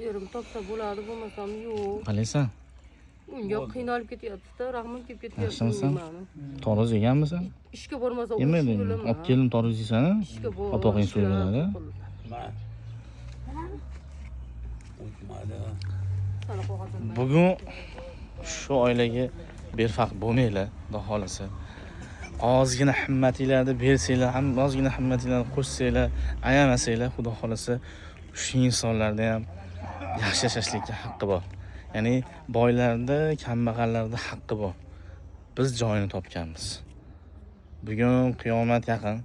Yerim topsa bo'ladi, bo'lmasam yo'q. Qalaysan? Unga qiynalib ketyapti-da, rahmim kelib ketyapti. Yaxshimisan? Toruz yeganmisan? Ishga bormasa Yemading. Olib keldim toruz yeysan-a? Ishga bor. Opog'ing so'yiladi. Bugun shu oilaga berfarq bo'lmanglar, xudo xolasa. Ozgina himmatinglarni bersanglar, ham ozgina himmatinglarni qo'shsanglar, ayamasanglar, xudo xolasa, shu insonlarda ham yaxshi yashashlikka haqqi bor. Ya'ni boylarda, kambag'allarda haqqi bor. Biz joyini topganmiz. Bugun qiyomat yaqin.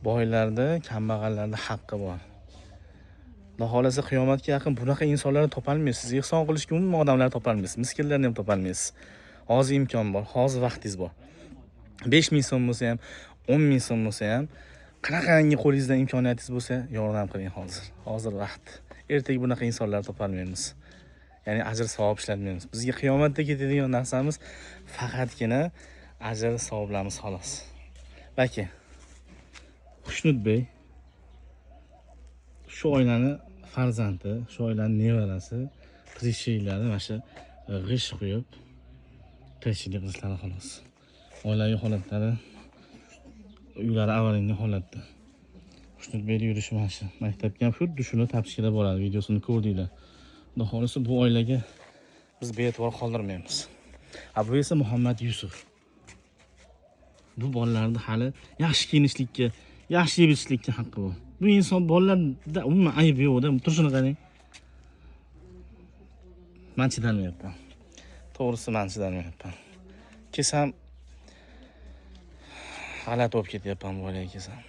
Boylarda, kambag'allarda haqqi bor. Xudo xolasa qiyomatga yaqin bunaqa insonlarni topolmaysiz. Siz ehson qilishga umuman odamlarni topolmaysiz. Miskinlarni ham topolmaysiz. Hozir imkon bor, hozir vaqtingiz bor. 5000 so'm bo'lsa ham, 10000 so'm bo'lsa ham, qanaqangi qo'lingizda imkoniyatingiz bo'lsa, yordam qiling hozir. Hozir vaqt. Ertaga bunaqa insonlarni topolmaymiz. Ya'ni ajr savob ishlatmaymiz. Bizga qiyomatda ketadigan narsamiz faqatgina ajr savoblarimiz xolos. Balki Xushnudbey shu oilani farzandi, shu oilaning nevarasi, qizishiklari mana shu g'ish qo'yib tirikchilik qilishlari xolos. Oilaviy holatlari, uylari avvalgi holatda. Xushnudbeyda yurishi mana shu. Maktabga ham xuddi shuni topshirib boradi. Videosini ko'rdinglar. Xudo xolasa bu oilaga biz bee'tibor qoldirmaymiz. Bu esa Muhammad Yusuf. Bu bolalarni hali yaxshi kiyinishlikka, yaxshi yeb ichishlikka haqqi bor. Bu inson bolalarda umuman ayb yo'q-da. Turishini qarang. Men chidolmayapman. To'g'risi men chidolmayapman. Kesam g'alati bo'lib ketyapman bu oilaga kesam.